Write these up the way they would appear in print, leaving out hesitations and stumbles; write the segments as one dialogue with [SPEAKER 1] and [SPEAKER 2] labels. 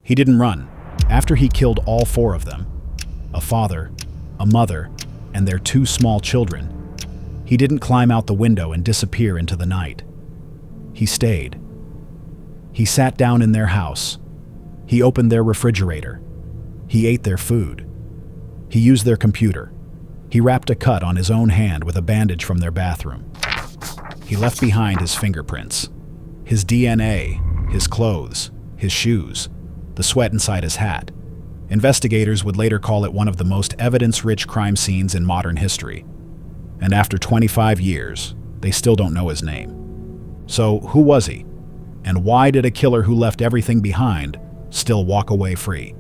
[SPEAKER 1] He didn't run. After he killed all four of them, a father, a mother, and their two small children, he didn't climb out the window and disappear into the night. He stayed. He sat down in their house. He opened their refrigerator. He ate their food. He used their computer. He wrapped a cut on his own hand with a bandage from their bathroom. He left behind his fingerprints, his DNA, his clothes, his shoes, the sweat inside his hat. Investigators would later call it one of the most evidence-rich crime scenes in modern history. And after 25 years, they still don't know his name. So who was he? And why did a killer who left everything behind still walk away free?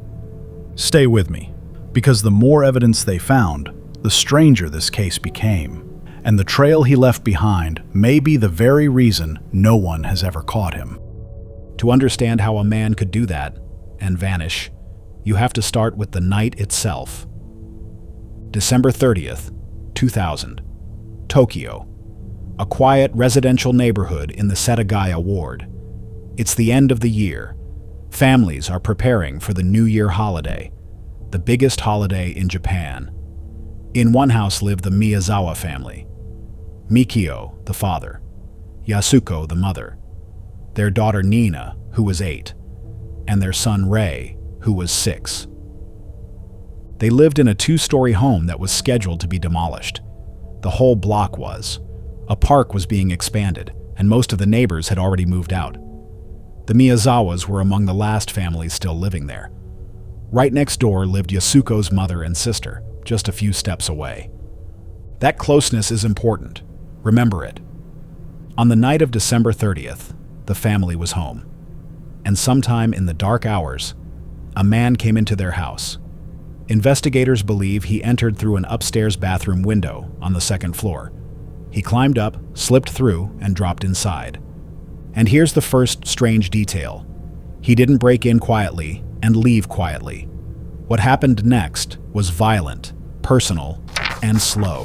[SPEAKER 2] Stay with me, because the more evidence they found, the stranger this case became. And the trail he left behind may be the very reason no one has ever caught him.
[SPEAKER 1] To understand how a man could do that and vanish, you have to start with the night itself. December 30th, 2000, Tokyo. A quiet residential neighborhood in the Setagaya ward. It's the end of the year. Families are preparing for the New Year holiday, the biggest holiday in Japan. In one house lived the Miyazawa family. Mikio, the father. Yasuko, the mother. Their daughter Nina, who was 8. And their son Rei, who was 6. They lived in a 2-story home that was scheduled to be demolished. The whole block was. A park was being expanded, and most of the neighbors had already moved out. The Miyazawas were among the last families still living there. Right next door lived Yasuko's mother and sister, just a few steps away. That closeness is important. Remember it. On the night of December 30th, the family was home. And sometime in the dark hours, a man came into their house. Investigators believe he entered through an upstairs bathroom window on the 2nd floor. He climbed up, slipped through, and dropped inside. And here's the first strange detail. He didn't break in quietly and leave quietly. What happened next was violent, personal, and slow.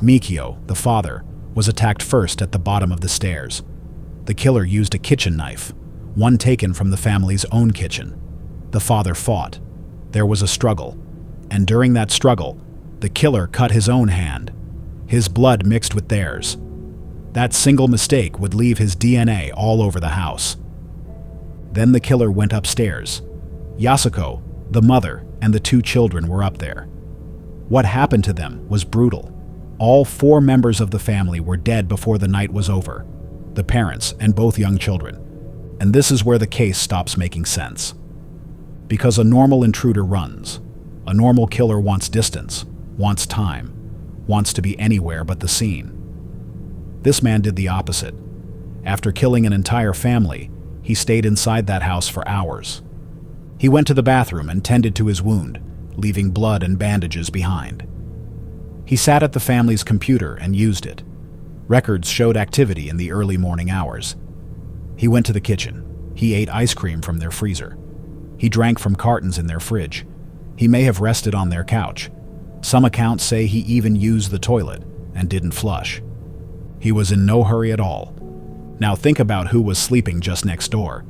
[SPEAKER 1] Mikio, the father, was attacked first at the bottom of the stairs. The killer used a kitchen knife, one taken from the family's own kitchen. The father fought. There was a struggle, and during that struggle, the killer cut his own hand. His blood mixed with theirs. That single mistake would leave his DNA all over the house. Then the killer went upstairs. Yasuko, the mother, and the 2 children were up there. What happened to them was brutal. All 4 members of the family were dead before the night was over, the parents and both young children. And this is where the case stops making sense. Because a normal intruder runs. A normal killer wants distance, wants time, wants to be anywhere but the scene. This man did the opposite. After killing an entire family, he stayed inside that house for hours. He went to the bathroom and tended to his wound, leaving blood and bandages behind. He sat at the family's computer and used it. Records showed activity in the early morning hours. He went to the kitchen. He ate ice cream from their freezer. He drank from cartons in their fridge. He may have rested on their couch. Some accounts say he even used the toilet and didn't flush. He was in no hurry at all. Now think about who was sleeping just next door.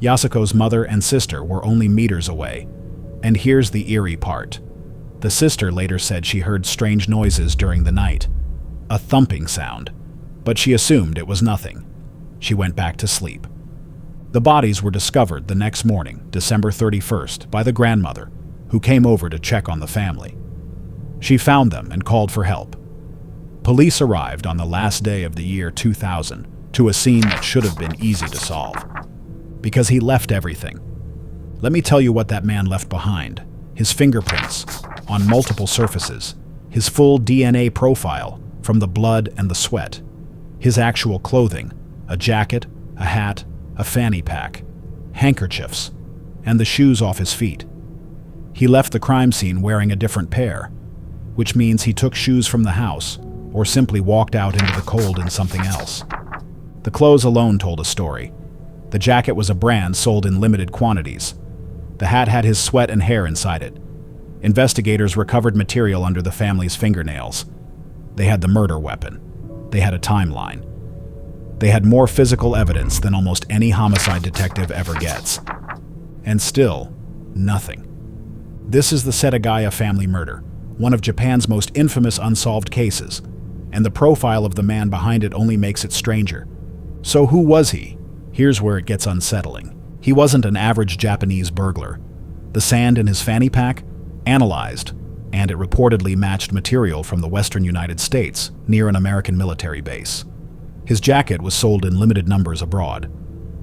[SPEAKER 1] Yasuko's mother and sister were only meters away. And here's the eerie part. The sister later said she heard strange noises during the night. A thumping sound. But she assumed it was nothing. She went back to sleep. The bodies were discovered the next morning, December 31st, by the grandmother, who came over to check on the family. She found them and called for help. Police arrived on the last day of the year 2000 to a scene that should have been easy to solve. Because he left everything. Let me tell you what that man left behind. His fingerprints, on multiple surfaces. His full DNA profile, from the blood and the sweat. His actual clothing, a jacket, a hat, a fanny pack, handkerchiefs, and the shoes off his feet. He left the crime scene wearing a different pair, which means he took shoes from the house or simply walked out into the cold in something else. The clothes alone told a story. The jacket was a brand sold in limited quantities. The hat had his sweat and hair inside it. Investigators recovered material under the family's fingernails. They had the murder weapon. They had a timeline. They had more physical evidence than almost any homicide detective ever gets. And still, nothing. This is the Setagaya family murder, one of Japan's most infamous unsolved cases, and the profile of the man behind it only makes it stranger. So who was he? Here's where it gets unsettling. He wasn't an average Japanese burglar. The sand in his fanny pack? Analyzed, and it reportedly matched material from the western United States near an American military base. His jacket was sold in limited numbers abroad,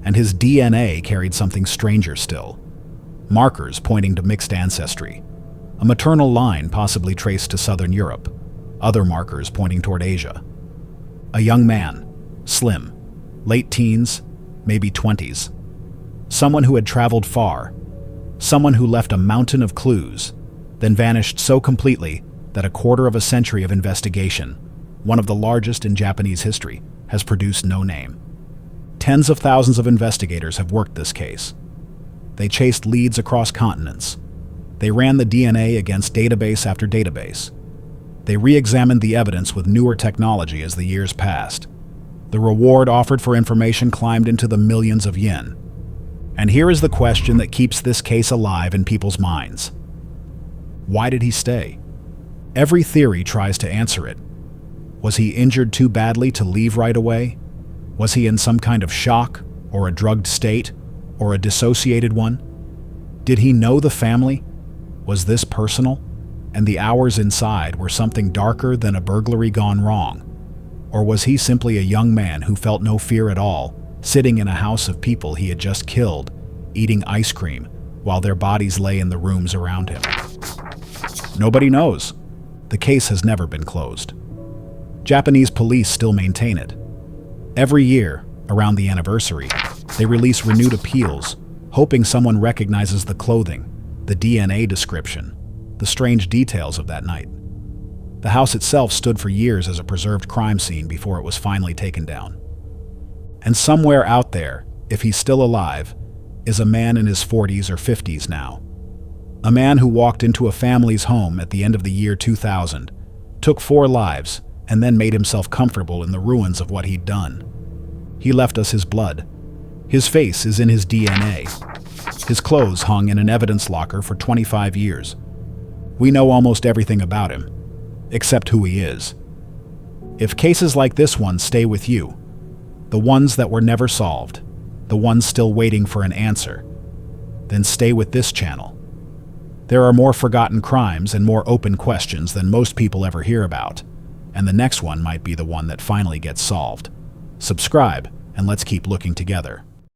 [SPEAKER 1] and his DNA carried something stranger still. Markers pointing to mixed ancestry. A maternal line possibly traced to southern Europe. Other markers pointing toward Asia. A young man, slim, late teens, maybe 20s. Someone who had traveled far. Someone who left a mountain of clues, then vanished so completely that a quarter of a century of investigation, one of the largest in Japanese history, has produced no name. Tens of thousands of investigators have worked this case. They chased leads across continents. They ran the DNA against database after database. They re-examined the evidence with newer technology as the years passed. The reward offered for information climbed into the millions of yen. And here is the question that keeps this case alive in people's minds. Why did he stay? Every theory tries to answer it. Was he injured too badly to leave right away? Was he in some kind of shock, or a drugged state, or a dissociated one? Did he know the family? Was this personal? And the hours inside were something darker than a burglary gone wrong? Or was he simply a young man who felt no fear at all, sitting in a house of people he had just killed, eating ice cream, while their bodies lay in the rooms around him? Nobody knows. The case has never been closed. Japanese police still maintain it. Every year, around the anniversary, they release renewed appeals, hoping someone recognizes the clothing, the DNA description, the strange details of that night. The house itself stood for years as a preserved crime scene before it was finally taken down. And somewhere out there, if he's still alive, is a man in his 40s or 50s now. A man who walked into a family's home at the end of the year 2000, took 4 lives, and then made himself comfortable in the ruins of what he'd done. He left us his blood. His face is in his DNA. His clothes hung in an evidence locker for 25 years. We know almost everything about him, except who he is. If cases like this one stay with you, the ones that were never solved, the ones still waiting for an answer, then stay with this channel. There are more forgotten crimes and more open questions than most people ever hear about, and the next one might be the one that finally gets solved. Subscribe, and let's keep looking together.